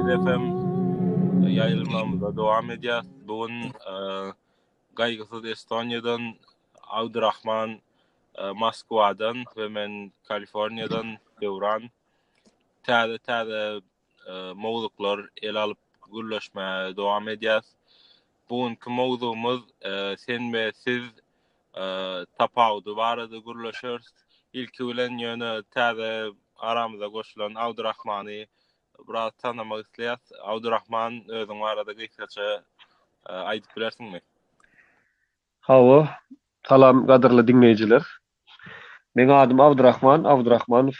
FM yayılmamıza devam edeceğiz. Bugün Gaygısız Estonya'dan Abdurrahman Moskva'dan ve men Kaliforniya'dan Devran täze mowzuklar el alıp gürleşmeye devam edeceğiz. Bugünkü mowzuğumuz sen ve siz tapawdy barada gürleşeriz. İlki bilen ýöne täze aramyza goşulan Abdurrahmany biraz tanımak isleýär. Abdurrahman özüň barada gysgaça aýdyp bilersiňmi? Hawa, salam gadyrly dinleýijiler. Meň adym Abdurrahman, Abdurrahmanow.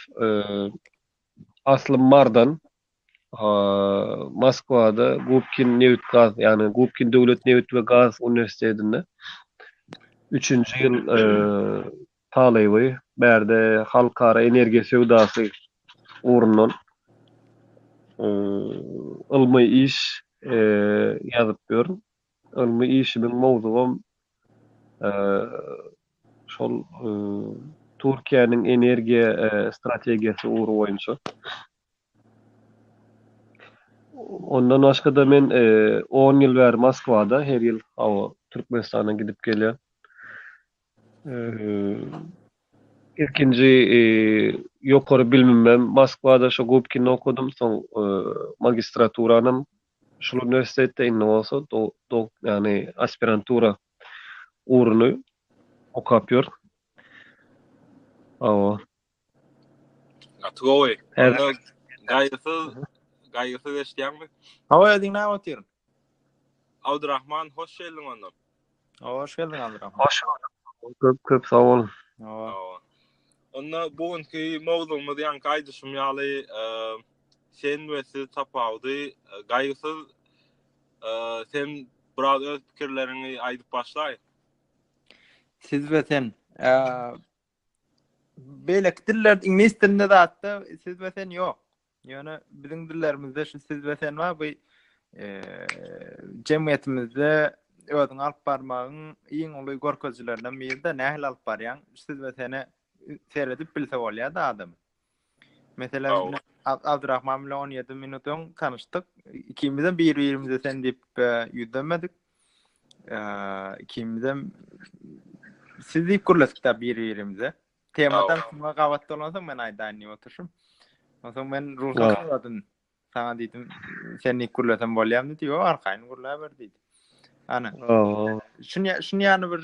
Aslym Mardan. Moskvada Gubkin Neft Gaz, ýani Gubkin Döwlet Neft we Gaz Uniwersitetinde 3-nji ýyl talaýby. Berde halkara energiýa sewdasy urundan ilmi iş ýazyp ýörüm. Ilmi işimiň mowzugum şol Türkiýanyň energiýa strategiýasy uğru boýunça. Ondan başga da men 10 ýyl bäri Moskvada her ýyl Türkmenistana gidip gelýär. İlkinji ýokary bilimim Moskvada şo Gubkin'de okudum. Soň magistraturanym şol üniversitetde innowasia ýani aspirantura uğruny okapýar. Atgowy. Gaýysız eşdýärmi? Hawa dinläp otyr. Abdurrahman hoş geldin ondan. Hoş geldin Abdurrahman. Hoş bulduk. Köp sağ olun. Onda bugünkü mowzuğumuz ýa-ni gaýdyşym ýaly sen we siz tapawdy gaýysız sen biraz öz pikirlerini aýdyp başlaý. Siz we sen belek diller ingliz dilinde de hatda siz we sen ýok. Ýöne biziň dillerimizde şu siz we sen bar, bu jemgyýetimizde özüň alyp barmagyň iň uly gorkajylaryndan birinde nähil alyp barýan siz we seni seredip bilse bolýar da adam. Mesela Abdurrahman bilen 17 minutyň tanyşdyk. Ikimizden bir-birimize sen diýip ýüzdemedik. Ikimizden siz diýip gürleşdik da bir-birimize. Temadan şuna gawatly bolansoň men aýdaýan oturşum. Oňsoň men ruhsat aladym. Sana diýdim sen diýip gürlesem bolýarmy diýip, "Ýok, arkaýyny gürläp ber" diýdi. Ana. Şunu ýany bir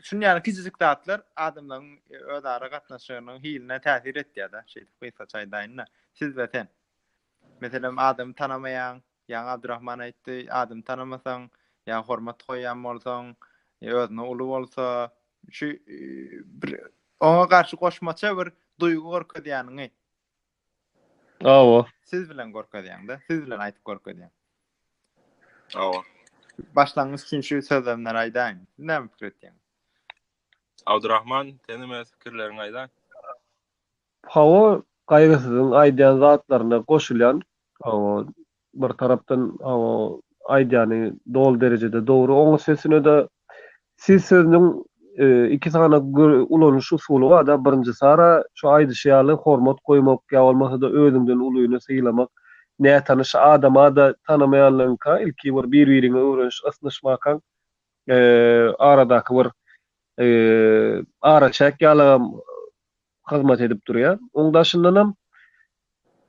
şunu ýany kiçik datlar adamlaryň özara gatnaşygynyň hiline täsir etýär-de. Şeýle aýdaýyn. Siz we sen. Meselem adam tanamayan, ýa Abdurrahman aýtdy, adam tanamasaň, ýa hormat goýan bolsaň, özüne uly bolsa, şu bir ona garşy goşmaça bir duýgu gorkadýanyň. Siz bilen gorkadýan-da, siz bilen aýtyp gorkadýan. Başlangyç üçin şu sözlemler aýdaýyn. Näme pikir etdiň? Abdurrahman, senin pikirlerini aýdaň. Hawa gaýgysyzyň aýdýan zatlaryna goşulýan, bir tarapdan aýdýany dol derejede dogry. Oňa sesine de siz sözüniň iki sana ulanyş usuly var da, birinji sara şu aýdyşýaly hormat goýmak ýa bolmasa da özüňden ulyny sylamak. Ne tanış adama da tanımayanlarınka ilki bir bir-birine öwrenş asnaşmakan aradaky bir araçak ýaly hyzmat edip durýar. Oňdaşyndanam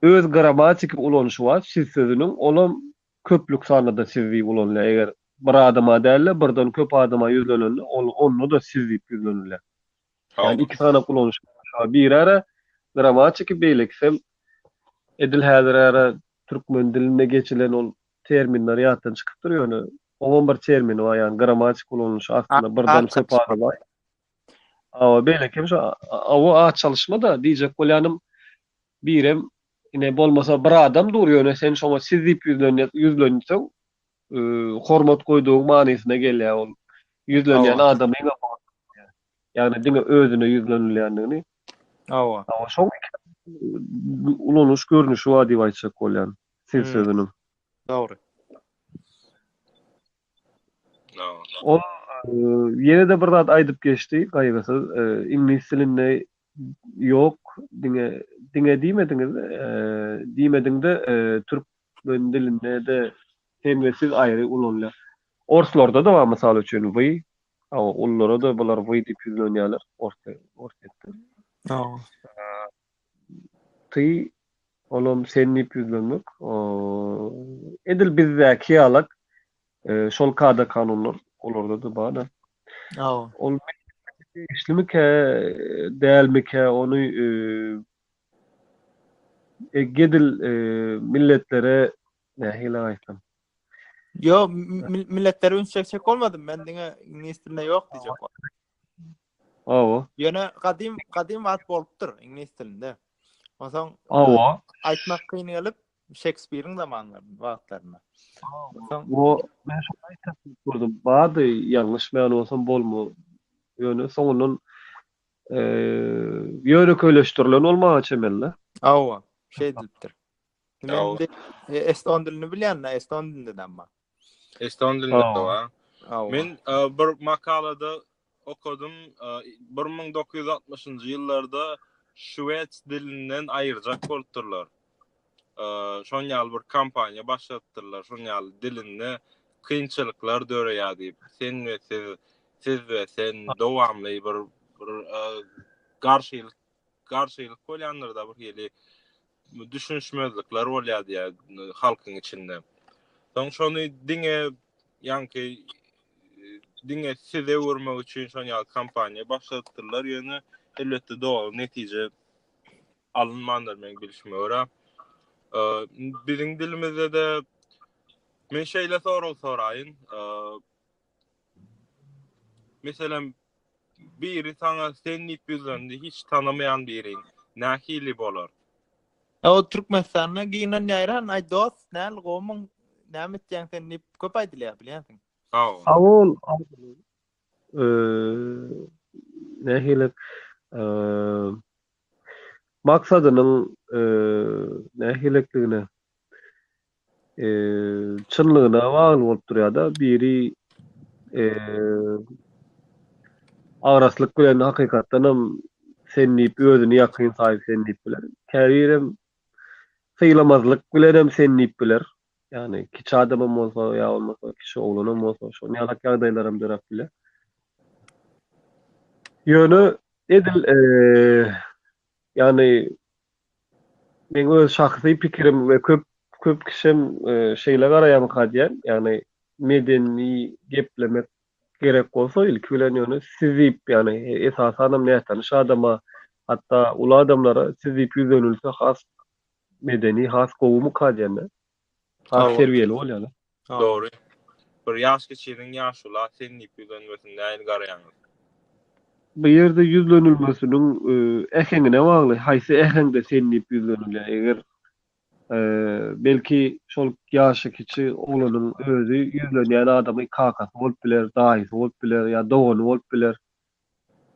öz gramatik ulanyşy var. Siz sözüniň olam köplük sanada sizli ulanýar. Eger bir adama däl, birden köp adama ýüzlenildi, onu da siz diýip ýüzlenildi. Yani iki sana ulanýar. Bir ara gramatik beýleksem edil häzir ara Türkmen diline geçilen ol terminler ýatdan çykyp durýar. Oňa bir termin var, ýani gramatik ulanýy aslında birden köp adama. Beýlekem şu çalışma da diýjek bolýanym birem ine bolmasa bir adam durýar, sen şoňa siz diýip ýüzlenýärsiň, hormat goýduğun manysyna gelýär ol. Ýüzlenýän adamyň ýani diňe özüne ýüzlenýändigini. Şoň ulanyş görnüşi var diýip aýtsak bolýar. Siz sözüniň. Dogry. O ýene de bir zat aýdyp geçdi, gaýgysyz ingliz dilinde ýok, diňe diňe diýmediňiz, diýmediňde türkmen dilinde de temsiz aýry ulanlar. Orslarda da var mysal üçin we, onlara da bular we diýip ýüzlenýärler. Orsetde. Ty olum sen diýip ýüzlenmek. Edil bizdäki ýalyk şol kada kanunlar olarda da bar da. Ol işlemike dälmike onu gedil milletlere nähile aýtdym. Yo, milletleri ünçek olmadım. Ben diňe ingliz dilinde ýok diýjek. Ýöne kadim wat bolupdyr ingliz dilinde. Osaň aýtmak kyn gelip Shakespeare'iň zamanlarynda wagtlaryna. Ben şoňa aýtdym gurdum. Bady ýalňyş mäni bolsam bolma. Ýöne soňundan ýöne köleşdirilen bolmagy çemelle. Şey dilipdir. Eston dilini bilýän, eston dilinde ama. Eston dilinde var. Men bir makalada okudum. 1960-njy ýyllarda Şweds dilinden aýyrjak bolupdyrlar. Şoň ýaly bir kampaniýa başlatdyrlar. Şoň ýaly dilinde kynçylyklar döreýär diýip. Siz we sen dowamly bir garşylyk bolýanlarda bir hili düşünşmezlikler bolýar diýär halkyň içinde. Soň şonu diňe size urmak üçin şoň ýaly kampaniýa başlatdyrlar. Ýöne elbetde dogry netije alınmandyr men bilişmegora. Biziň dilimizde de men şeýle soraýyn. Meselem biri sana sen diýip ýüzlendi, hiç tanamayan biri. Nähili bolar? O Türkmenistan'a giyinen ýaýran aýdos, näl gomyň näme etýän sen diýip köp aýdylýar bilýänsiň. Awul nähili maksadynyň nähilikligine çynlygyna bagly bolup durýar da biri araslyk bilen hakykatdanam sen diýip özüni ýakyn saýyp sen diýip biler. Käbirem syýlamazlyk bilenem sen diýip biler. Yani kiçi adamym bolsa ýa bolmasa kişi oglanam bolsa şo ýalak ýagdaýlarym derap biler. Ýöne edil yani men öz şahsy pikirim we köp kişim şeýle garaýan kadýan, yani medeni geplemek gerek bolsa ilk bilen ýöne sizip yani esasanam nähtäniş adama hatta ula adamlara sizip ýüzlenilse has medeni has gowumy kadýan. Serwiyeli bolýar. Dogry. Bir ýaş geçiriň ýaşula sen diýip ýüzlenmesinde aýry garaýanlar. Bu ýerde ýüzlenilmesiniň äheňine bagly, haýsy äheňde sen diýip ýüzlenilýär. Eger belki şol ýaşy kiçi oglanyň özü ýüzlenýän adamy kakasy bolup biler, daýysy bolup biler ýa dogany bolup biler.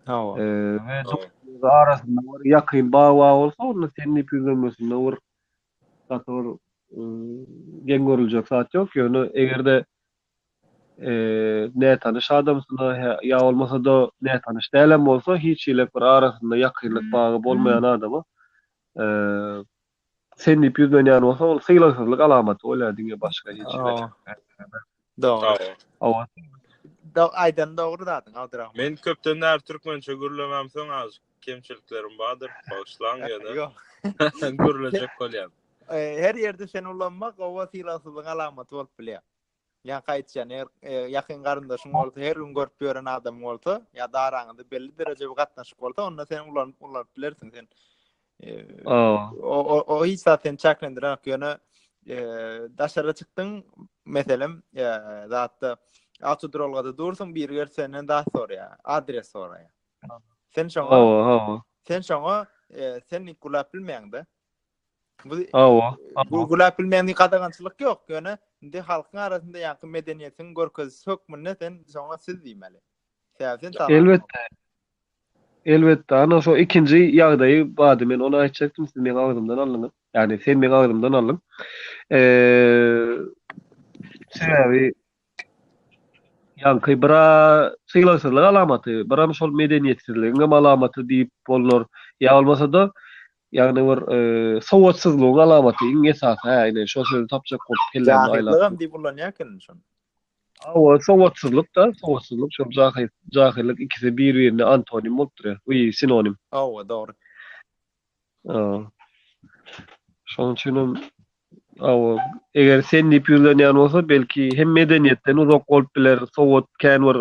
Ve arasynda bir ýakyn bagy bolsa, onu sen diýip ýüzlenmesinde bir sator gen görüljek zat ýok. Ýöne egerde nähtäniş adamsyna ýa bolmasa da nähtäniş dälem bolsa, hiç ýylek bir arasynda ýakynlyk bagy bolmaýan adamy sen diýip ýüzlenýän bolsa, ol syýlasyzlyk alamaty bolýar diňe başga hiç ýok. Dogry. Aýdan dogry dadyň, Abdurrahman. Men köpden näher türkmençe gürlemem soň az kemçiliklerim bardyr. Bagyşlaň ýöne. Gürlejek bolýar. Her ýerde sen ulanmak o syýlasyzlyk alamaty bolup bilýär. Ýa gaýtjan ýakyn garyndaşyň bolsa, her gün görüp ýören adam bolsa, ýa daraňyda belli derejede gatnaşyk bolsa, onda sen ulanıp bilersiň sen. O hiç zaten çaklandırak ýöne daşara çykdyň, meselem zatda autodrolgada dursun bir yer senden daha soraýar, adres soraýar. Sen şoňa sen gulap bilmeýäňde. Bu gulap bilmeýäňdi gadagançylyk ýok ýöne indi halkyň arasynda ýakyn medeniýetiň görkezi sökmünde sen şoňa siz diýmeli. Elbette. Ana şo ikinji ýagdaýy bady men onu aýtjakdym, siz meni agdymdan aldyňyz. Yani sen meni agdymdan aldyň. Sebebi ýa-ni bira syýlasyzlyk alamaty, biram şol medeniýetsizligiň alamaty diýip bolar. Ýa bolmasa da ýagny bir sowatsyzlygyň alamaty iň esasy ýa-ni şo sözi tapjak bolup kellerini aýlap. Jahilligam diýip ulanýarken şonu. O sowatsyzlyk da, sowatsyzlyk şol jahillik ikisi bir-birini antonim bolupdyr. Bu sinonim. Owa, dogry. Şonuň üçin eger sen diýip ýüzlenýän bolsa belki hem medeniýetden uzak bolup biler, sowat kän bir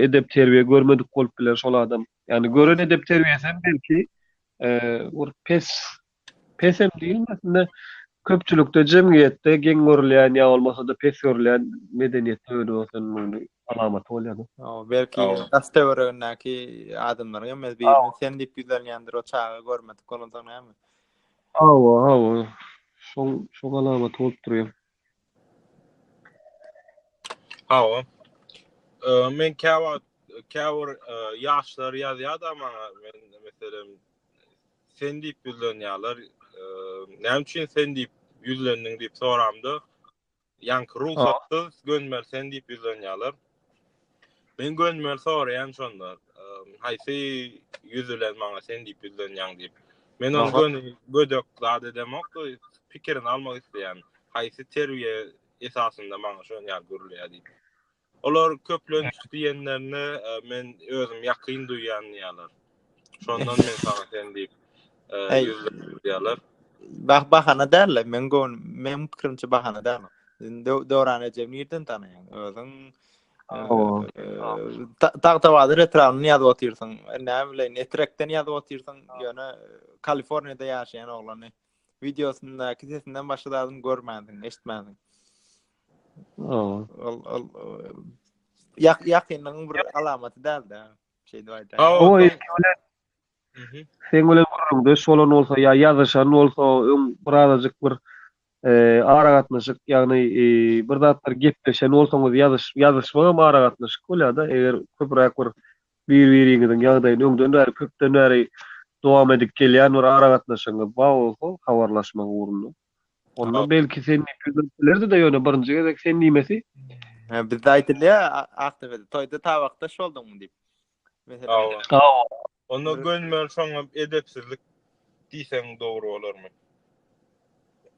edep terbiýe görmedik bolup biler şol adam. Ýani gören edep terbiýesem belki bir pesem diýilmesinde köpçülükde jemgyýetde geň görülýän ýa bolmasa da pes görülýän medeniýetde öňe bolsan alamaty bolýar. Belki gazetewöründäki adamlar emez birini sen diýip ýüzlenýändir o çağa görmedik ondan näme? Hawa. Şol alamaty bolup durýar. Hawa. Men käwür ýaşlar ýazýar da maňa men meselem sen diýip ýüzlenýärler. Näme üçin sen diýip ýüzlendiň diýip soramdy. Ýanky ruhsatsyz gönmel sen diýip ýüzlenýärler. Men gönmel soraýan şonda. Haýsy ýüzülen maňa sen diýip ýüzlenýäň diýip. Men onu gödök zat edemok, pikirini almak isteýän. Haýsy terbiýe esasynda maňa şonu ýa görülýär diýip. Olar köplenç diýenlerini men özüm ýakyn duýýanlar. Şondan men sana sen diýip ýüzlenýärler. Bahana derler. Men pikirimçe bahana derler. Döwran ejem nirden tanaýan. Özüň taqtawadyr etranyny ýazyp otyrsaň, näme bilen etrekden ýazyp otyrsaň, ýöne Kaliforniýada ýaşaýan oglany videosunda kesesinden başladım görmädim, eşitmädim. Ýakynyň bir alamaty däl-de. Şeýdi aýdar. Sen bilen gurrundy, şolan bolsa ýa ýazyşan bolsa, birazajyk bir ara gatnaşyk, ýagny bir zatlar gepleşen bolsaňyz ýazyşmagam ara gatnaşyk bolýar da, eger köpräk bir-biriňiziň ýagdaýyny öňden bäri köpden bäri dowam edip gelýän bir ara gatnaşyňyz bar bolsa, habarlaşmak urundy. Onda belki sen ýüzlenýärdi de ýöne birinji gezek sen nimesi? Biz aýtylýar aktyvde toýda tabakda şoldyňmy diýip. Mesela. Onu gönmel şoňa edepsizlik diýseň dogry bolarmy?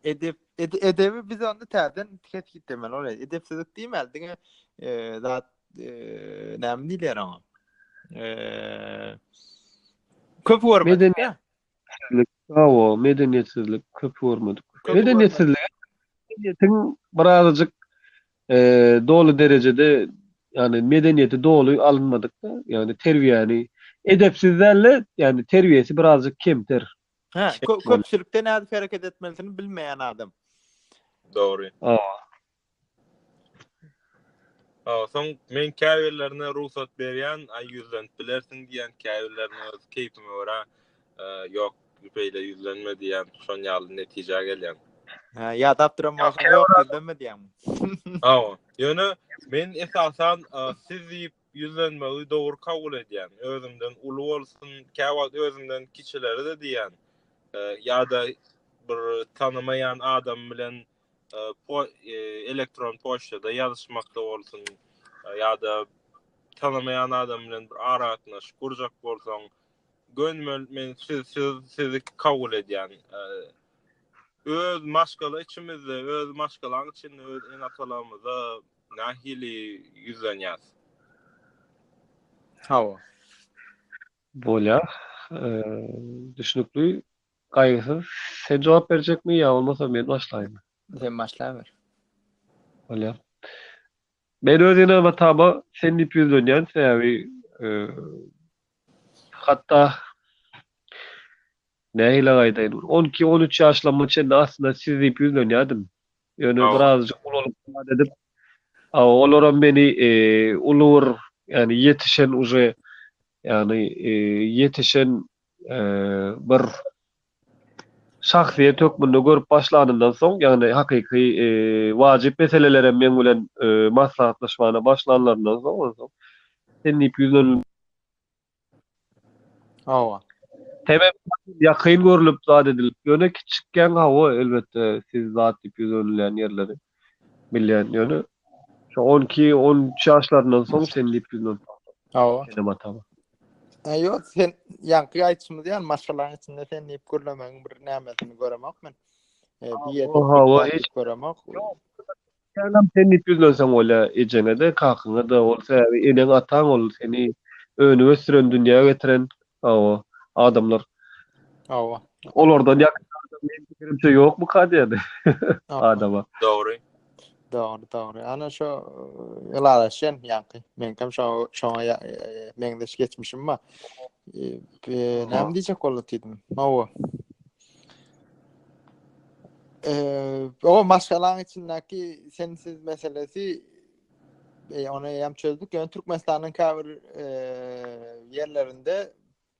Edebi biz onda täzen tiket gitmeli ol. Edepsizlik diýmel diňe zat näme diýler ama. Köp görmedik. Medeniýetsizlik, medeniýetsizlik köp görmedik. Medeniýetiň birazajyk dolu derecede yani medeniyeti dolu alınmadık da yani terbiýeni edepsizlerle yani terbiyesi birazcık kemtir. Köpçülükde näde hareket etmelisini bilmeýän adam. Doğru. Son men käwirlerine ruhsat berýän, ay ýüzlenip bilersiň diýen käwirlerine öz keypime görä ýok beýle ýüzlenme diýen şon ýaly netije gelýän. Ya tapdyramaň ýok ýüzlenme diýen. Ýöne men esasan siz diýip ýüzlenmegi dogry kabul edýän. Özümden uly bolsun, käwat özümden kiçileri de diýen. Ýa-da bir tanımayan adam bilen elektron poçtada ýazyşmakda bolsun, ýa-da tanımayan adam bilen bir ara gatnaşyk gurjak bolsaň, gönmel men sizi kabul edýän. Öz maşgala içimizde, öz maşgalaň içinde öz enatalarymyza nähili ýüzlenýär. Bolýar. Düşünükli, gaýgysyz. Sen jogap berjekmi ýa bolmasa men başlaýyn? Sen başlaýber. Bolýar. Men özüne bataba sen diýip ýüzlenýän sebäbi hatda nähile gaýdaýyn 12-13 ýaşlamaçynda aslında siz diýip ýüzlenýärdim. Ýöne birazjyk ulanyp edip olaram beni ulur yani yetişen uje yani yetişen bir şahsiýet hökmünde görüp başlanandan soň yani hakyky wajyp meselelere men bilen maslahatlaşmana başlananlardan soň sen diýip ýüzlenýär. Sebäp ýakyn görülüp zat edilip ýöne kiçikken hawa elbetde siz zat diýip ýüzlenýän ýerleri bilýän ýöne şu 12-13 ýaşlaryndan soň sen diýip ýüzlenýär. Yok sen yankı aýtmyş ýa maşgalaryň içinde sen diýip görlemäň bir nämetini göremek men. Bir ýerde Oha, o hiç diýip göremek. Canım sen nip yüzlönsen ola ejene de kakyňa da ol sebäbi enen ataň ol seni önüne süren dünýäge getiren o adamlar. Awa. Olardan ýakyn adam benim ýok mu kadýady adama. Dogry. Doğru. Ana şu ýylalaşan yankı. Men hem şoňa meňdeş geçmişim ma. Näme diýjek bolat diýdim. Awa. O maşgalaryň içindäki sensiz meselesi onu hem çözdük. Yani Türkmenistan'ın kabir yerlerinde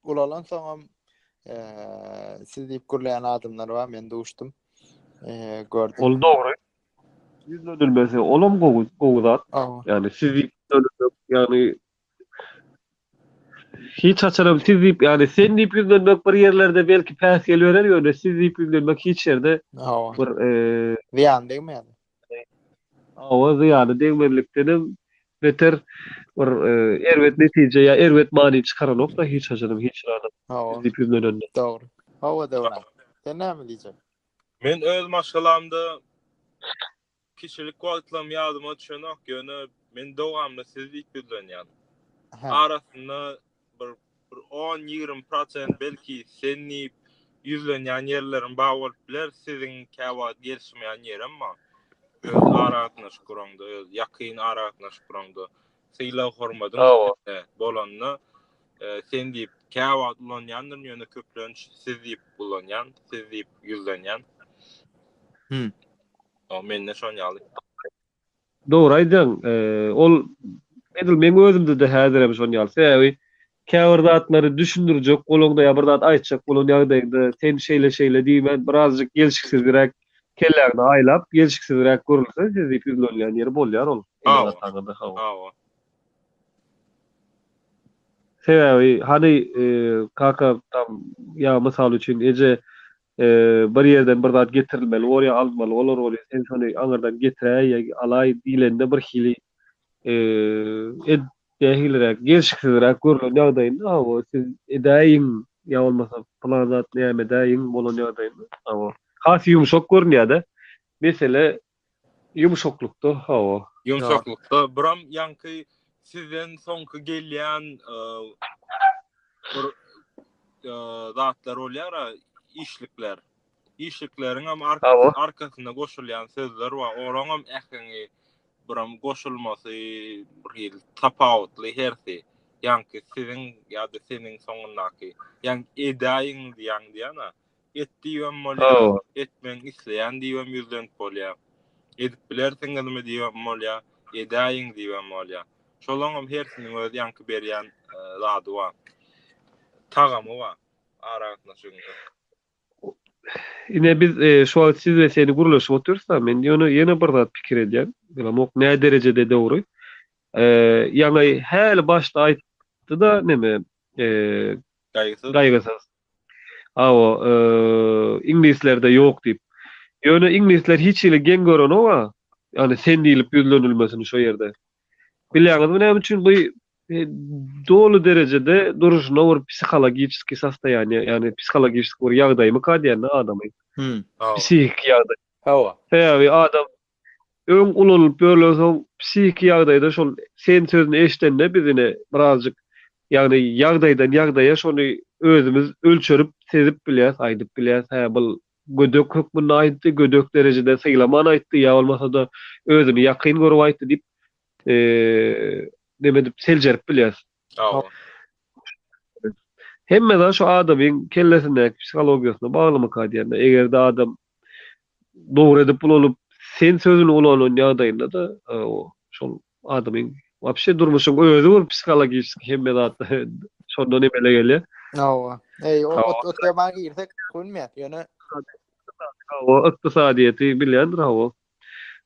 ulalan soňam siz diýip gürleýän adamlar var. Men duşdum. Gördüm. Ol dogry. Yüzlönülmesi olam gowuzat. Yani siz yüzlönmek yani hiç açarım siz deyip yani sen deyip yüzlönmek bir yerlerde belki päs gelýär ýöne siz deyip yüzlönmek hiç yerde bir ziyan diýme ýa-da. Awa ýa-da degmelikden beter bir erwet netije ýa erwet many çykaranok da hiç açarım hiç rahat. Siz deyip yüzlönende. Dogry. Awa dogry. Sen näme diýjek? Men öz maşgalamda kişilik wagtlarym ýadyma düşenok ýöne men dowamly siz diýip yüzlönýär. Arasynda bir 10-20% belki senni yüzlönýän ýerlerim bar bolup biler, siziň käwat gelişmeýän ýerim bar. Öz aratnaş gurangda, öz ýakyn aratnaş gurangda. Syla hormadyň bolanna sen diýip käwat ulanýandyr ýöne köplenç siz diýip ulanýan, siz diýip yüzlönýän. O menne şon ýaly. Dogry aýdýan. Ol edil men özümde de häzir hem şon ýaly. Sebäbi käwir zatlary düşündirjek, golunda ýa bir zat aýtjak, bolan ýagdaýda sen şeýle diýmen birazjyk gelişiksizdirek kellägini aýlap, gelişiksizdirek görülse siz diýip yüzlönýän ýeri bolýar ol. Awa. Sebäbi hani kaka tam ýa mysal üçin eje bir yerden bir zat getirilmeli, oraya almaly, olar bolýar. Sen şonu aňardan getiräý, alay diýlende bir hili dehilrek, gelişiksizrek görülen ýagdaýynda awa siz edäýin ýa bolmasa planat näme edäýin bolan ýagdaýynda awa hasy ýumşak görünýär-de. Mesele ýumşaklykda awa. Ýumşaklykda biram ýanky sizden soňky gelýän bir zatlar bolýar, işlikler. İşlikleriň hem arkasynda goşulýan sözler bar. Oraňam ähňi biram goşulmasy bir tapawutly hersi. Ýanky siziň ýa-da seniň soňundaky ýa edäýin diýýäna etdiýem bolýar, etmeň isleýän diýýem yüzlenip bolýar. Edip bilersiňizmi diýýem bolýar, edäýin diýýem bolýar. Şolaňam hersiniň öz ýanky berýän zady bar. Tagamy bar. Aratnaşyňda. Ine biz şu an siz ve seni guruluşup otursa men ýene bir zat pikir edýän. Bilemok näme derejede dogry. Ýa-ni häli başda aýtdy da neme gaýgysyz. Awa inglislerde ýok diýip. Ýöne inglizler hiç ile gen gören owa. Yani sen diýilip yüzlönülmesini şo ýerde. Bilýäňizmi näme üçin bu dolu derecede duruşuna bir psikolojik sostoýany, yani psikolojik bir ýagdaýmy kadýany adamy. Psihik ýagdaý. Hawa. Sebäbi adam öň ulanyp bölesoň psihik ýagdaýda şol sen sözüni eşitende bizine birazjyk ýagny ýagdaýdan ýagdaýa şonu özümiz ölçerip sezip bilýäs, aýdyp bilýäs. Bu gödök hökmüni aýtdy, gödök derecede sylaman aýtdy ýa bolmasa da özüni ýakyn görüp aýtdy diýip demedip seljerip bilýäs. Hemme da şu adamyň kellesinde psikologiýasyna baglymy kadýany. Eger de adam dogry edip bulup sen sözüni ulanýan ýagdaýynda da şol adamyň wapşe durmuşyň özü bir psikologik hemme de şondan emele gelýär. Awa. O temaga girsek günmät ýöne o ykdysadyýety bilýändir hawa.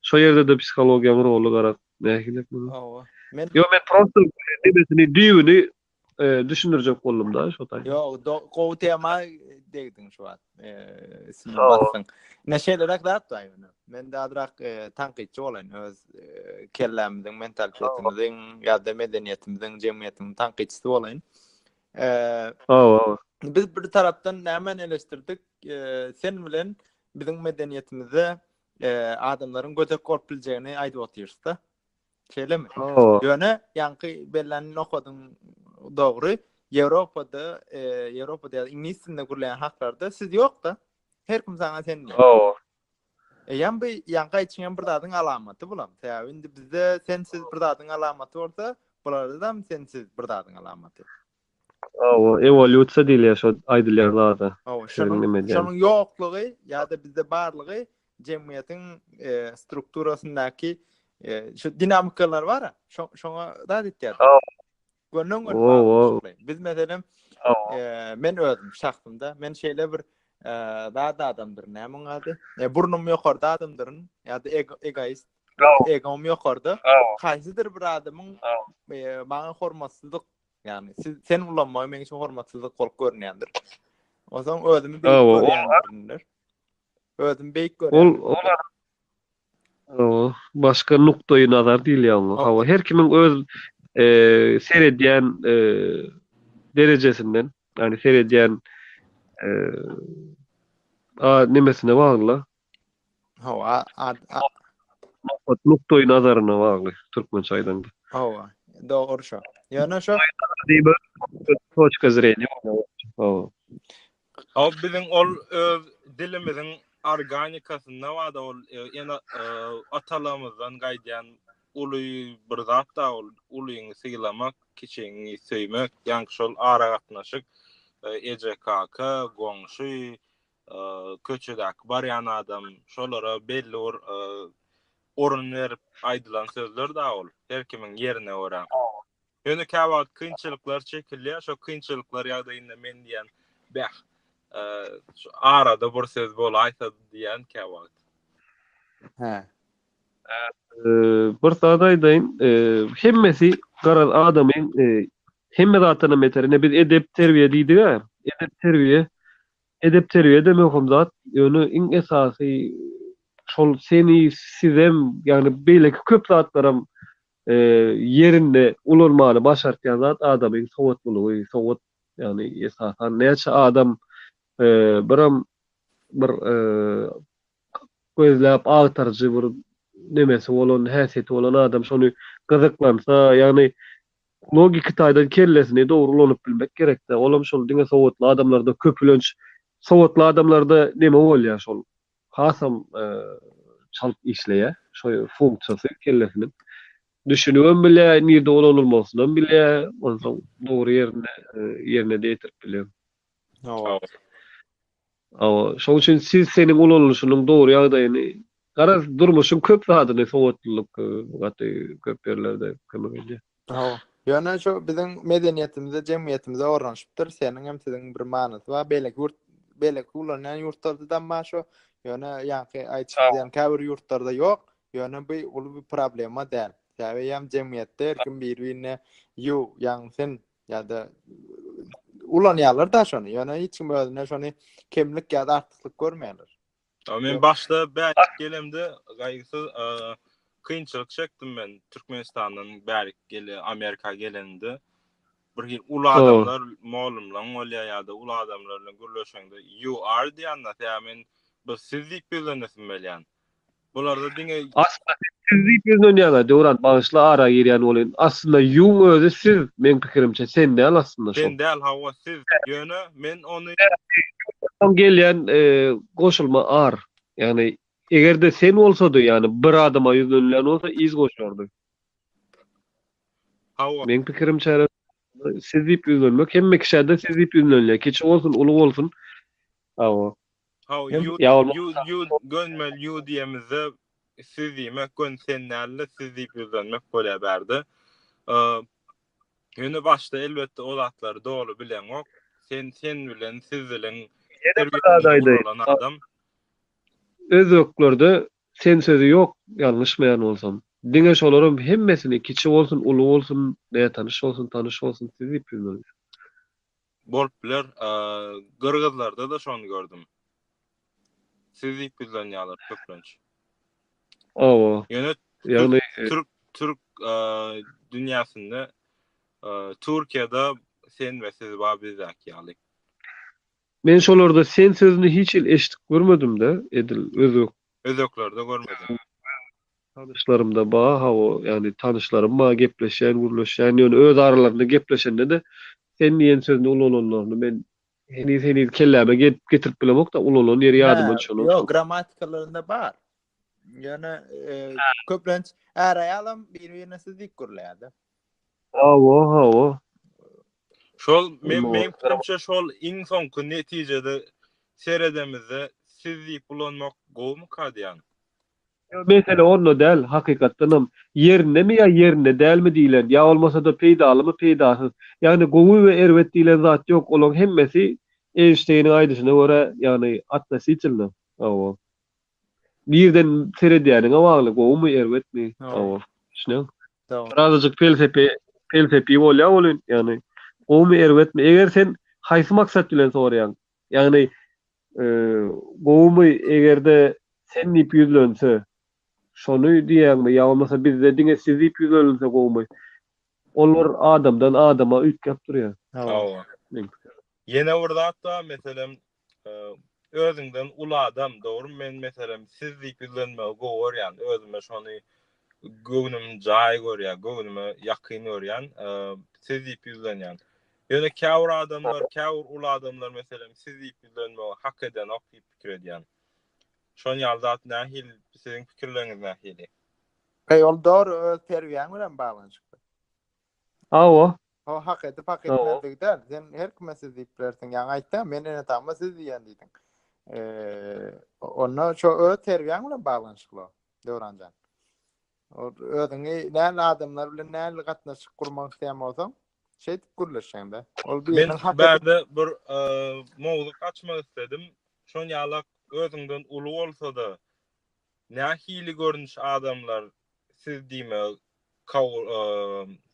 Şo ýerde de psikologiýanyň rolu garap nähilek bu. Awa. Men prosty demesini diýüni düşündirjek boldum da şo taýda. Go tema degdiň şu an. Sinemasyň. Näşelerek dat taýyny. Men de adrak tanqidçi bolan öz kellämimiň mentalitetimiň ýa-da medeniýetimiň, jemgyýetimiň tanqidçisi bolan. Biz bir tarapdan nämen eleştirdik? Sen bilen bizim medeniyetimizde adamların göze korkulacağını aýdyp otyrsda. Şeýlemi? Ýöne ýanky belläni okudum dogry. Ýewropada ingliz dilinde gürleýän haklarda siz ýok da. Her kim sana sen diýär. Ýan bu ýanky içiňen bir dadyň alamaty bulam. Täze indi bizde sensiz bir dadyň alamaty bolsa, bularda da sensiz bir dadyň alamaty. Evolüsiýa diýilýär şo aýdylýarlarda. Şonuň ýoklugy ýa-da bizde barlygy jemgyýetiň strukturasyndaky şu dinamikalar bar. Şoňa da diýýär. Biz meselem men özüm şahsymda men şeýle bir da adamdyr näme ady? Burnum ýokarda adamdyryn ýa-da egoist. Egom ýokarda. Haýsydyr bir adamyň maňa hormatsyzlyk, ýani sen ulanmagy meň üçin hormatsyzlyk bolup görnýändir. O zaman özümi beýik görýändir. Özüm beýik görýän. Başka nukta-i nazar diýilýär. Her kimiň öz seredýän derecesinden, ýani seredýän nimesine bagly. Nukta-i nazaryna bagly türkmençe aýdanda. Dogry şo. Ýöne şo точка зрения. Bizim ol öz dilimiziň organikasyna wada ol ýene atalarymyzdan gaýdýan uly bir zat da ol ulyny sylamak, kiçiňi söýmek, ýa-ni şol ara gatnaşyk EJKK, goňşy, köçedäki barýan adam şolara belli orun berip aýdylan sözler da ol. Her kimiň ýerine görä. Ýöne käwagt kynçylyklar çekilýär, şo kynçylyklar ýagdaýynda men diýen bäh şu arada bir söz bolaýsa diýen käwagt. Bir sada aýdaýyn, hemmesi garaz adamyň hemme zatyna meterine biz edep terbiýe diýdik. Edep terbiýe demek zat ýöne iň esasy şol seni sizem ýani beýleki köp zatlaram yerinde ulanmaly başartýan zat adamyň sowatlygy, sowat ýani esasan näçe adam bir gözläp agtarjy bir nemesi bolan, häsiýeti bolan adam şonu gyzyklansa, ýani logika taýdan kellesini dogry ulanyp bilmek gerek-de. Olam şol diňe sowatly adamlarda köpülenç, sowatly adamlarda neme bolýar şol? Hasam çalp işleýär, şo funksiýasy kellesiniň. Düşünüyorum bile, nirde olanılmasından bile, ondan doğru yerine de yetirip biliyorum. Şoň üçin siz senin olanılışının doğru ýagdaýyny garaz durmuşyň köp zadyny sowatlylyk köp yerlerde kömek. Ýöne şo biziň medeniýetimizde, jemgyýetimizde oranyşypdyr. Seniň hem siziň bir manysy bar. Belek ulanýan ýurtlardan maşo. Ýöne ýa-ni aýtýan käbir ýurtlarda ýok. Ýöne bu uly bir problema däl. Ýa-ni jemgyýetde her kim bir-birine ýa-ni sen ýa-da ulanýarlar da şonu. Ýöne hiç kim özüne şonu kemlik ýa-da artyklyk görmeýärler. Men başda bärik gelemde gaýgysy kynçylyk çekdim men Türkmenistandan bärik gele Amerika gelende. Bir ulu adamlar malumlaň bolýar ýa-da ulu adamlar bilen gürleşende you are diýende men bir sizlik bilenesim belýän. Bularda diňe aslında sizlik bilenýär döwran bagyşla ara girýän bolan. Aslında ýuň özü siz men pikirimçe sen däl aslında şo. Sen däl hawa siz ýöne men ony gelýän goşulma ar. Yani egerde sen bolsady yani bir adama ýüzlenýän bolsa iz goşardy. Hawa Men pikirimçe sizlik ýüzlenmek hemme kişide sizlik ýüzlenýär. Kiçi bolsun, uly bolsun. Hawa you gönmel you diýemizde siz diýmek gön senlerle sizlik ýüzlenmek bolýar berdi. Ýöne başda elbetde o zatlar dogry bilen ok. Sen bilen siz bilen adam öz öklerde sen sözü yok, yanlışmayan olsam. Diňe şolaryň hemmesini kiçi bolsun, uly bolsun, näme tanış bolsun siz ýüzlenýär. bolup biler. Gırgızlarda da şonu gördüm. Siz ýüzlenýärler köplenç. Ýöne Türk dünýäsinde Türkiýede sen we siz babizak ýaly. Men şolarda sen sözünü hiç eşitip görmedim-de edil özü Özöklerde görmedim. tanışlarımda baha o yani tanışlarım ma gepleşen, gurleşen ýöne öz aralarynda gepleşende de sen diýen sözüni ulananlaryny men heni kelläme getirip bilemok da ulanan ýeri ýadyma düşenok. Yok, gramatikalarında bar. Yani köplenç arayalam bir-birine sizlik gurlaýady. Hawa. Şol men pikirçe şol iň soňky netijede seredemizde sizlik bulanmak gowmy kadýan? Mesele onno del hakykatdanam yerinde mi ya yerinde däl mi diýilen ya olmasa da peýdaly my peýdasy. Yani gowy we erwet diýilen zat ýok. Olaň hemmesi Einstein'in aýdyşyna görä yani atlasy içildi. Hawa. Birden seredýäniň awagly gowy my erwet mi? Hawa. Şunu. Birazajyk felsepi bolýar bolyn yani gowy my erwet mi? Eger sen haýsy maksat bilen soraýan. Yani gowy my egerde sen nip ýüzlense şonu diýäňmi ýa bolmasa bizde diňe sizip ýüzlense gowy. Olar adamdan adama üýtgäp durýar. Hawa. Yine burada hatta meselem özünden ula adam doğru men meselem sizlik bilenme goýaryan özüme şonu göwnüm jaý görýär, göwnüme ýakyn görýän sizlik bilenýän. Ýöne käwr adamlar, käwr ula adamlar meselem sizlik bilenme hak eden okyp pikir edýän. Şon ýalda nähil siziň pikirleriňiz nähili? Ol doğru öz terbiýäň bilen baglanşykly. Hawa. O hak etmezlikden. Sen her kime siz deyip bilirsin. Yani aytta men ene tamma siz diýen diýdin. Onu şo öz terbiýäň bilen baglanşykly. Döwranjan. O özüňi näme adamlar bilen näme gatnaşyk gurmak isleýän bolsaň, şeýdip gurlaşýanda. Ol Men bärde bir mowzuk açmak istedim. Şon ýalak özüňden uly bolsa da nähili görnüş adamlar siz diýme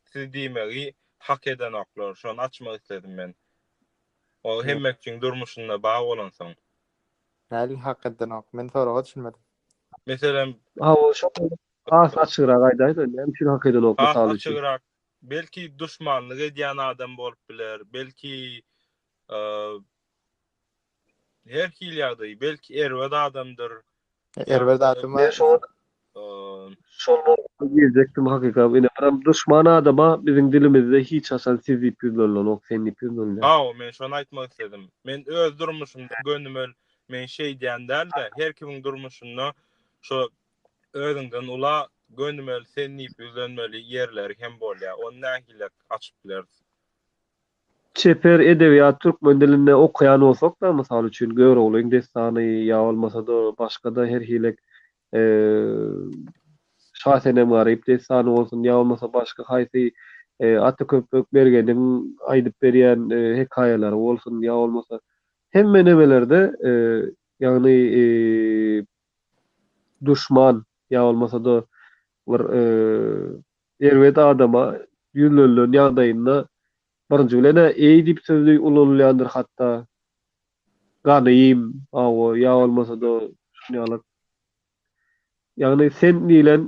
siz diýmegi hak eden aklar. Şonu açmak istedim men. O hemmekçiň durmuşyna bagy bolansaň. näli hak eden ok. Men soraga düşünmedim. Meselem Hawa şo açygyrak aýdaýdy. Näme hak eden ok misaly üçin. açygyrak belki düşmanlyk edýän adam bolup biler, belki her hilýady, belki erwet adamdyr. Erwet adama Şonu diyecektim hakykat. Ine biram düşman adama biziň dilimizde hiç hasan sizip ýüzlenlen ok senip ýüzlenlen. Ha, men şonu aýtmak istedim. Men öz durmuşymda gönlümel men şey diýen däl de her kimiň durmuşyna şo özüňden ula gönlümel senip ýüzlenmeli ýerler hem bolýar. Onu nähili açyp biler. Çeper edebiyat türkmen dilinde okuyan olsak da misal üçin Göwroglyň destany ýa bolmasa da başga da her hilek şahsenem garyp destany bolsun ýa bolmasa başga haýsy aty köpük bergeniň aýdyp berýän hekaýalar bolsun ýa bolmasa hemme nemelerde ýagny düşman ýa bolmasa da bir erwet adama ýüzlenlen ýagdaýynda birinji bilen eýdip sözlüğü ulanýandyr hatda. Ganyym, awa ýa bolmasa da şunýalar. Ýagny sen diýilen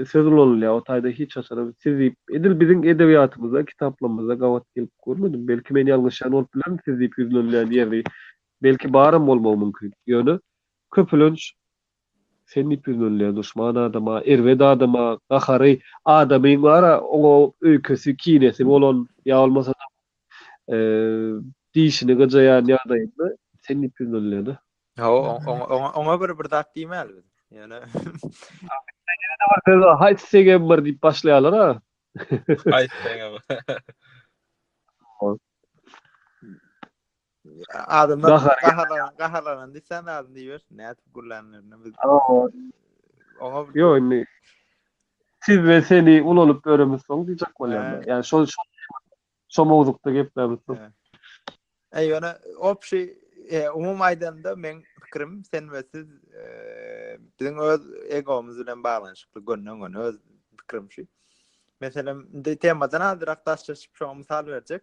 söz ulanýar. O taýda hiç hasara sizip edil biziň edebiýatymyzda, kitaplarymyzda gawat gelip görmedim. Belki men ýalňyşan bolup bilen sizip ýüzlenýän ýeri. Belki barym bolmagy mümkin. Ýöne köpülünç senip ýüzlenýän düşman adama, erwet adama, gahary adamyň bara o öýkesi kinesi bolan ýa bolmasa diýişini gajaýan ýagdaýynda senip ýüzlenýär. Ona bir dat diýmeli. Yani Haýsy segen bir diýip başlaýarlar ha. Haýsy adamlar gaharlanan diýsen adam diýer. Näet gurlanlaryny biz. Yo inni siz ve seni ulanyp göremiz soň diýjek bolýar. Yani şol mowzukda geplerimiz. Ýöne opşy umum aýdanda men pikirim sen we siz biziň öz egomyz bilen baglanşykly gönlüň öz pikirim şu. Meselem temadan adyrak daşlaşyp şo misal berjek.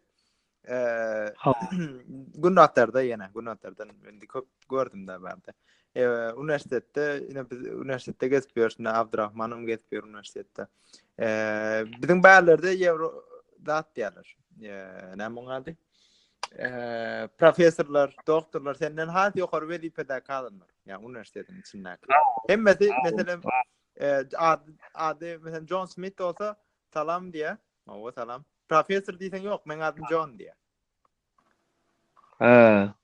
Günatlarda men köp gördüm de barda. Üniversitede biz üniversitede gezip Abdurrahmanım gezip üniversitede. Biziň bäýlerde Euro dat diýerler. näme ady? Professorlar, doktorlar senden hat ýokary wezipede kalanlar. Yani üniversitetin içindäki. Hemmesi mesela ady mesela John Smith olsa salam diýe. O salam. Professor diýsen ýok, men adym John diýe.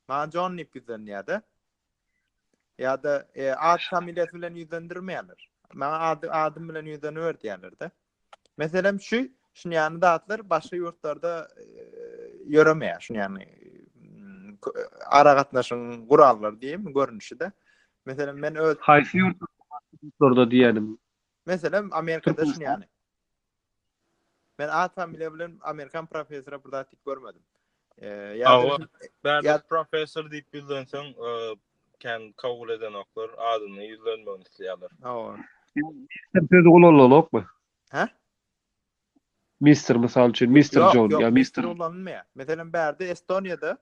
Ma John Nipizden ýa-da. Ya da ad familiýasy bilen ýüzlendirmeýärler. Maňa adym bilen ýüzlenýär diýerler-de. Meselem şu ýany datlar başga ýurtlarda ýöremeýär. Şu ýany ara gatnaşyň gurallar diýip görnüşde. Meselem men öz Haýsy ýurtlarda diýenim. meselem Amerikada şu ýany. Men ad familiýa bilen Amerikan profesora burada tik görmedim. Ya professor diýip bildenseň kan kabul eden oklar adyny ýüzlenmegini isleýärler. Söz ulanlanokmy? Ha? Mr. Misal üçin Mr. John ya Mr. ulanmaýar. Meselem bärde Estoniýada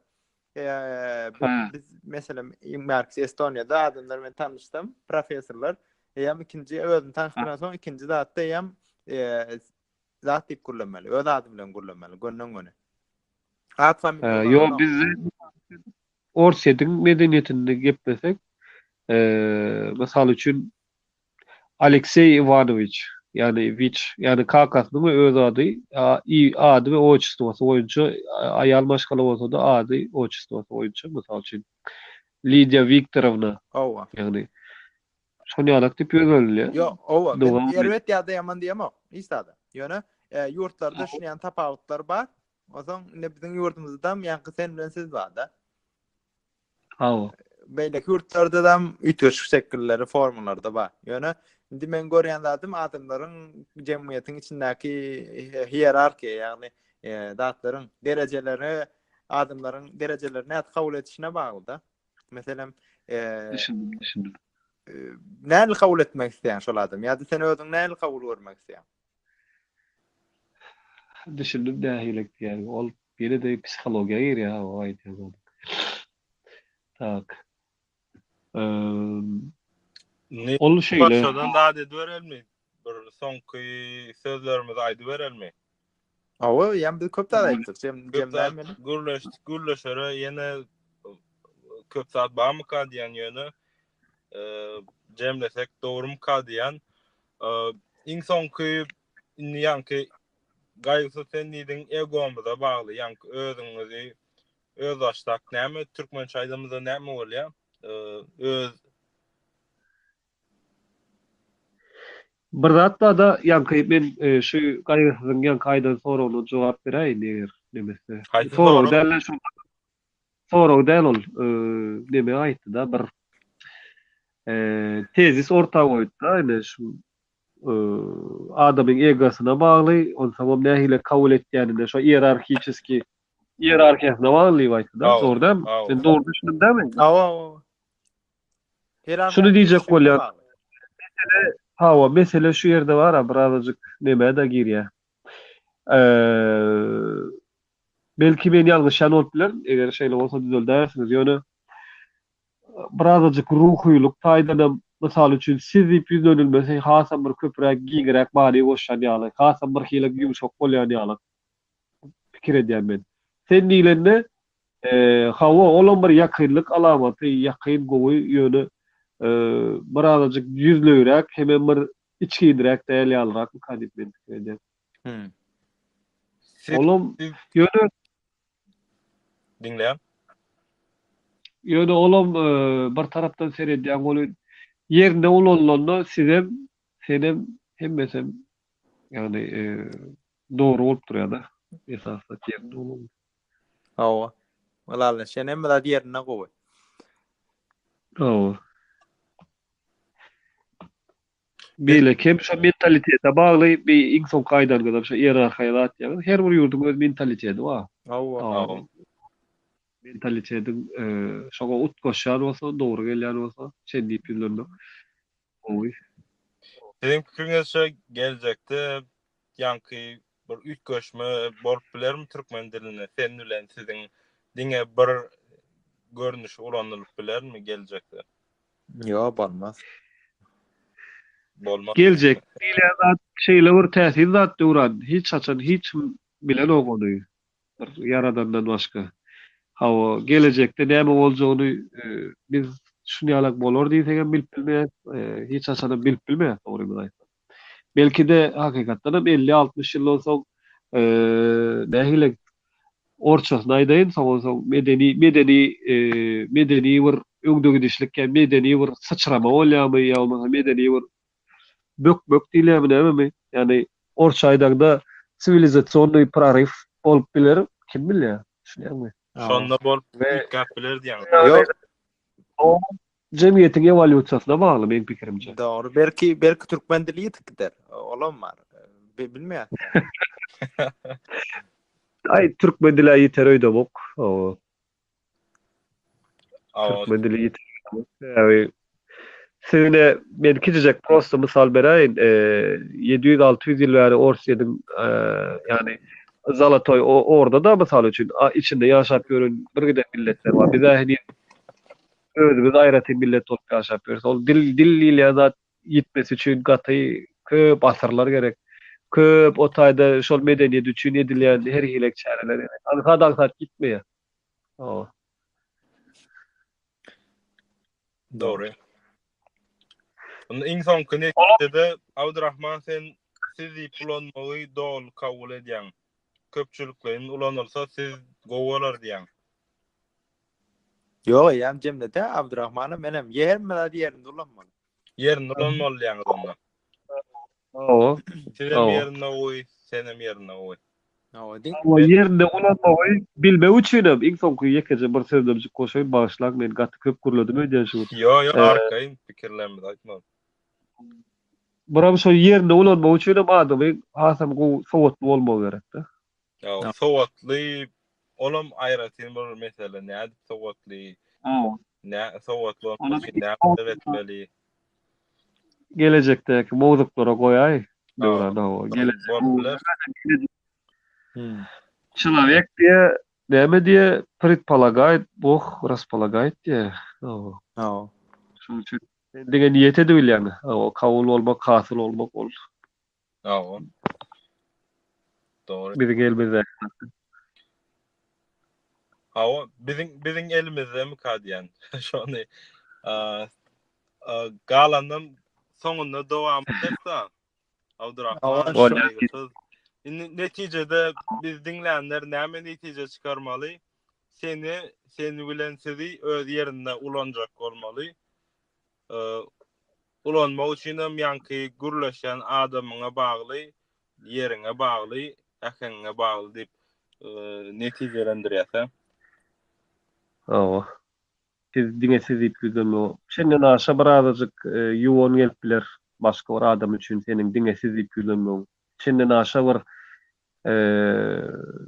biz meselem Marx Estoniýada adamlar men tanışdym, professorlar ýa ikinji özüni tanışdyran soň ikinji zatda ýam zat diýip gurlanmaly. Öz ady bilen gurlanmaly. Gönnen göne. Ad familiýa. Yo biz Orsiýetiň medeniýetinde gepmesek, misal üçin Aleksey Ivanovich yani Kakasynyň öz ady, ady we oçysty boýunça aýal maşgala bolsa da ady oçysty boýunça misal üçin Lidia Viktorovna. Yani şonu ýalak diýip ýözelýär. Yo, elbet ýa-da ýaman diýemok. Istada. Ýöne ýurtlarda şu ýan tapawutlar bar. Ozaň ne biziň ýurtumyzda ýanky sen bilen siz bar-da. Beýle ýurtlarda da ütüş şekilleri, formalarda bar. Ýöne indi men görýän zatym adamlaryň jemgyýetiň içindäki hierarkiýa, ýagny zatlaryň derejeleri, adamlaryň derejelerini näde kabul etişine bagly-da. Meselem düşündüm. Näde kabul etmek isleýän şol adam? Ýa-da sen özüň näde kabul görmek isleýän? Düşündüm dähilik diýär. Ol biri de psihologiýa girýär, o aýdýar. Tak. Ol şeýle. Başladan da ady berelmi? Bir soňky sözlerimizi aýdy berelmi? Ýa biz köp da aýtdyk. Gürleşere ýene köp saat barmy ka diýen ýöne jemlesek dogrumy ka diýen iň soňky ýanky gaýsy sendiň egomyza bagly, ýanky özüňizi öz açdak näme türkmençe aýdymyzda näme bolýar? Öz bir zatda da ýanky men şu gaýsyň ýanky aýdan soragyna jogap beräýin diýer demese. Soraw däl şu soraw däl ol neme aýtdy da bir tezis ortaga goýdy da şu adamyň egosyna bagly, onu sabab nähile kabul etýäninde şu hierarkiýasyna bagly aýtdy da. Doğru. Sen doğru düşündin dämi? Şunu diýjek bolýar. Mesele şu ýerde bar, birazajyk neme da girýär. Belki men ýalňyş ýanap bilen, eger şeýle bolsa düzeldersiňiz. Ýöne birazajyk ruhylyk taýdanam, misal üçin siz diýip ýüzlenilmese, hasam bir köpräk giňirek bary goşan ýaly, hasam bir hili ýumşak bolýan ýaly. Pikir edýän men. Sen diýlende olan bir ýakynlyk alamaty, ýakyn gowy ýöne birazajyk ýüzlürek, hemen bir içkidirek däl ýalyrak kadip men pikir edýän. Olam ýöne dinleýän. Ýöne olam bir tarapdan seredýän goly ýerinde ulanlanda senem hemmesem ýani dogry bolup durýar-da. Esasda ýerinde ulan. Wala sen hem de ýerine gowy. Beýle kem şu mentalitete bagly bir insan kaýdan gadar şu hierarkiýa ýa her bir ýurduň öz mentaliteti bar. Mentalitetiň şoga utgaşýar bolsa, dogry gelýär bolsa, sen diýip ýüzlenmek. Sizin pikiriňizçe geljekde ýanky bir ütgaşma bolup bilermi türkmen diline? Sen bilen siziň diňe bir görnüş ulanylyp bilermi geljekde? Ýok, bolmaz. Geljek diýilýär zat şeýle bir täsir zat duran, hiç açan hiç bilen ogony. bir yaradandan başga. Hawa gelecekde näme boljagyny biz şunýalak bolar diýsegem bilip bilmeýäs, hiç haçan bilip bilmeýäs dogry aýtsam. Belki de hakykatdan 50-60 ýyldan soň nähile orçasyny aýdaýyn, soň medeni bir öňde gidişlik, medeni bir sıçrama bolýarmy ýa-da medeni bir bök diýilýärmi näme? Ýani orça aýdagda sivilizasiýonly prorif bolup biler, kim bilýär? Şuňarmy? Şonda bolup Ve- gapler diýen. Yok. O jemgyýetiň ewolýusiýasyna bagly benim pikirimçe. Doğru. Belki Türkmen dili ýetikdir. Olamar. Bilmeýär. Ay türkmen dili ýeter öýdemok. O Awa türkmen dili ýeter. Ýa-ni sene men kijek prosta mysal beräýin. 700-600 ýyl bäri Orsiýadyň ýani Zalatoy orada da mysal üçin içinde ýaşap görün bir gide milletler bar. Biz ähli özümiz aýraty millet bolup ýaşap görüş. Ol dil ýa-da ýitmesi üçin gaty köp asyrlar gerek. Köp o taýda şol medeniýet üçin edilýän her hilek çäreler gerek. Adaň gitmeýär. O. Doğru. Onun iň soňky netijede Abdurrahman sen sizi ulanmagy dol kabul edýän. Köpçüliklerin ulanylsa siz gowalar diýen. Yok ya cemde Abdurrahman'a menem yermela diýerinde ulanmaly. Yerini ulanmaly diýen adamlar. O. Senem Oo. yerine oy, senem yerine oy. O din. O ýerde ulanmagy bilme üçinem iň soňky ýekece bir sözlemjik goşaýyn bagyşlak men gaty köp gürledimi diýen şu. Yo arkayın pikirlerimi de aýtmam. Biram şo ýerde ulanmagy üçinem adamy hasam go sowatly bolmagy gerek-de. Ya sowatly olam aýratyn bir mesele näde sowatly O. nä sowatly Onu olmak bir- näde etmeli. Gelecekdeki mowzuklara goýaý. Döwran o. Boluplar. Человек diye näme diye предполагает, Бог располагает diye. O. O. Şoň üçin degen niýet edip bilýärmi? O kabul bolmak, hasyl bolmak ol. Awa. Doğru. Biziň elimizde. Awa biziň elimizde mi kadýan? Şonu galandan soňunda dowam etsa Abdurrahman Awa, saygysız. Netijede biz dinleyenler näme netije çıkarmaly? Seni bilen sizi öz yerinde ulanjak bolmaly. Ulanmak üçin hem ýanky gürleşen adamyňa bagly, ýeriňe bagly, ähliňe bagly diýip netijelendirýär. O. Siz diňe sizip ýüzünmi? Şenden aşa bir azajyk ýuwon gelip biler başga bir adam üçin seniň diňe sizip ýüzünmi? Şenden aşa bir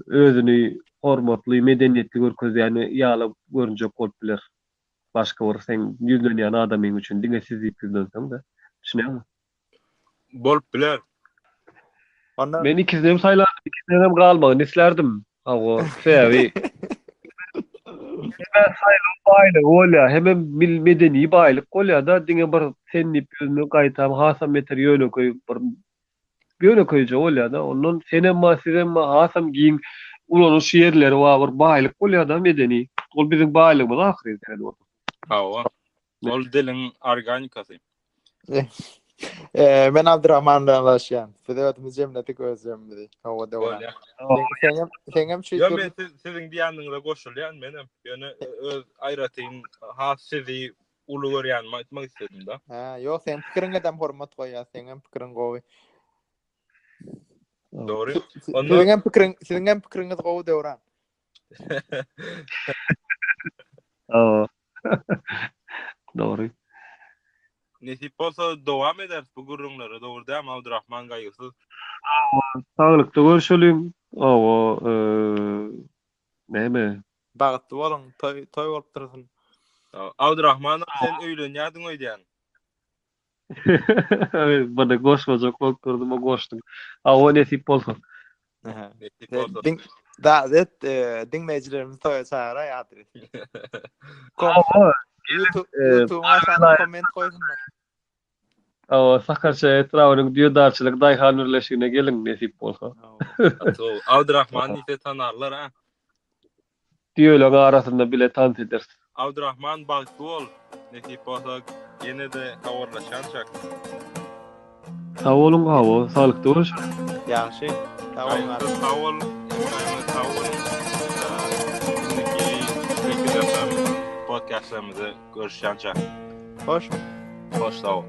özüni hormatly, medeniýetli görkezýäni ýaly görünjek bolup biler. Başga bir sen ýüzlenýän adamyň üçin diňe sizip ýüzlenseň de. Düşünýärmi? Bolup biler. Onda Men ikisini hem saýladım, ikisini hem galmagy islerdim. Hawa, sebi. Ben saýlap baýlyk bolýar, hem medeni baýlyk bolýar da diňe bir senip ýüzüni gaýtam, hasam meter ýöneköý bir ýöneköýje bolýar da. Ondan senem hasam giň ulanyş ýerleri bir baýlyk bolýar da medeni. Ol biziň baýlygymyz ahyry ýerde. Awa. Ol diliň organikasy. men Abdurrahman'la anlaşýan. Fedewatymyz jemneti gözlemdi. Hawa dowran. Bolýar. Sen hem şu Yo men siziň diýaniňize goşulýan menem. Ýöne öz aýratyn has sizi ulu görýän aýtmak istedim da. Ha, yok sen pikiriňe dem hormat goýýar, sen hem pikiriň gowy. Doğru. Sizin hem pikiriňiz gowy dowran. O. Doğru. Nesip bolsa dowam eder bu gurrunlary dogry däm Abdurrahman gaýgysy. Sağlıkta görüşelim. O näme? Bagtly bolun, toy bolup dursun. Abdurrahman sen öýlenýädiň öýdän. Bana goşmajak bolup durdum, o goşdum. O nesip bolsa. Nesip bolsa. Dinleyijilerimiz toya çağıra ýatyr. O. YouTube'a sana komment koysunlar. O Sakarça etrawynyň diýdarçylyk daýhan birleşigine gelin nesip bolsa. Abdurrahman ise tanarlar ha. diýöleň arasynda bile tans edersin. Abdurrahman bagtly bol. Nesip bolsa ýene de habarlaşançak. Sag bolun gawa, salykdy boş. Ýaxşy. Tamam. Sag bol. Podcastlarımızı görüşeceğiz. Hoş. Hoş sağ ol.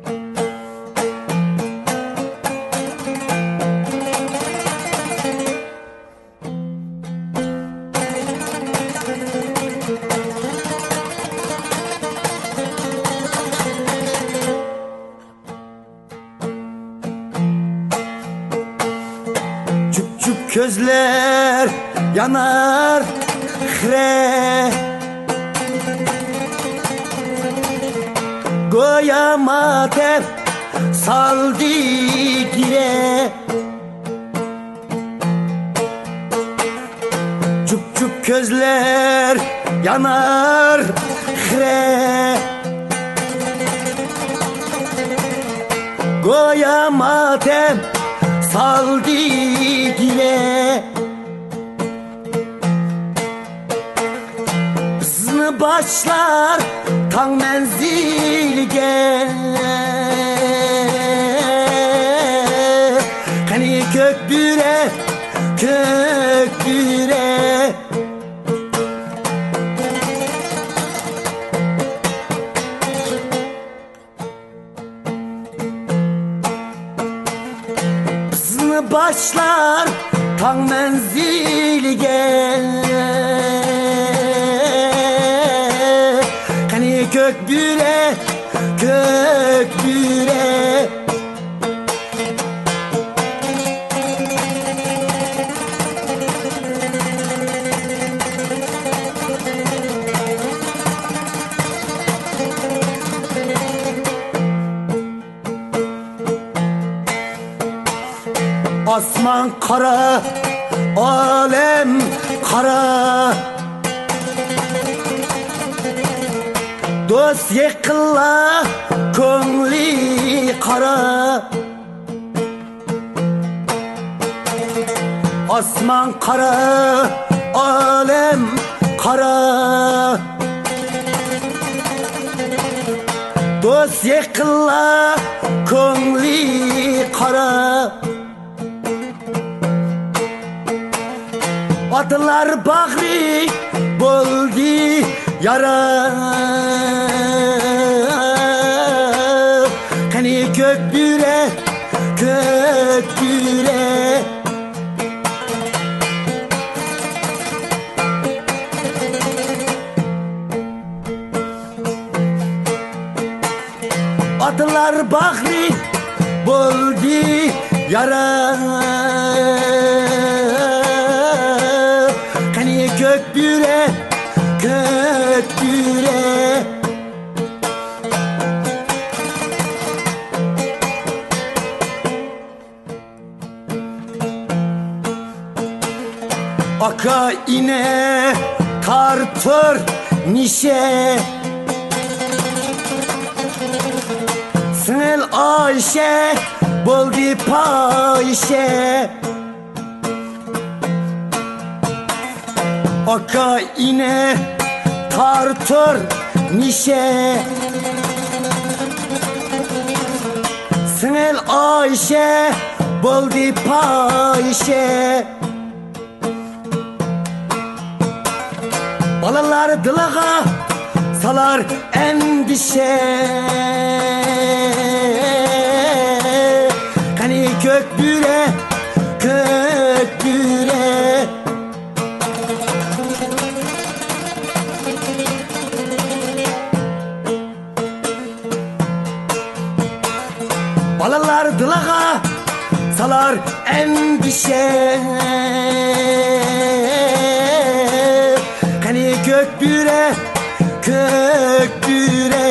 Çup çup közler yanar hre Goyamat hep saldı gire Çup çup közler yanar hre Goyamat hep saldı gire Hızını başlar tan menzilge Hani kökbüre kökbüre Hızını başlar tan menzilge Hani kökbüre kökbüre Asman kara, alem kara Dost yıkıla, köngli kara Asman kara, alem kara Dost yıkıla, köngli kara Adılar bağrı boldi yara Hani kökbüre kökbüre Adılar bağrı boldi yara Hani kökbüre kökbüre Aka ine tartır nişe Sınıl Ayşe boldi payşe Aka ine tartır nişe Sınıl Ayşe boldi payşe Balalar dılağa salar endişe Hani kökbüre kökbüre Balalar dılağa salar endişe Hani kökbüre kökbüre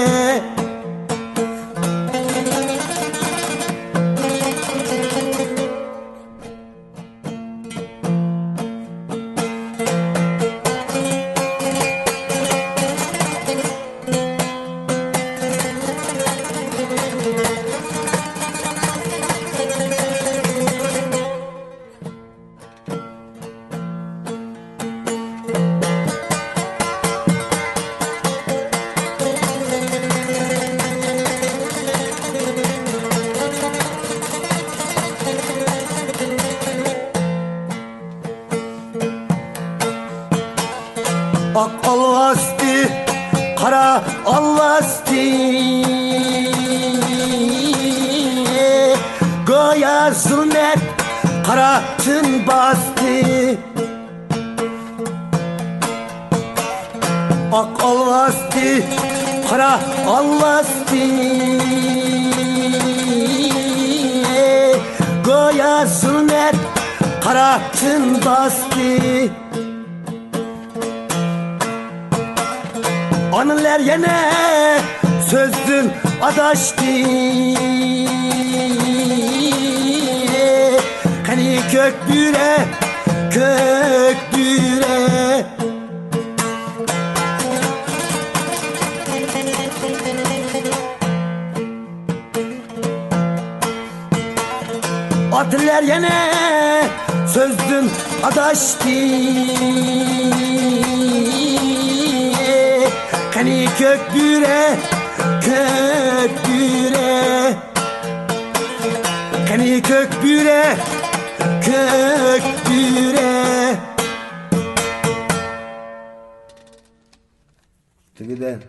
Goya zulmet kara tün bastı. Ak alvastı, kara alvastı. Goya zulmet kara tün bastı. Anılar yine sözdün adaştı. Hani kök büre, kök büre. Adler yine sözdün adaştı. Hani kök büre, kök büre. Hani kök büre, kök büre. Tigiden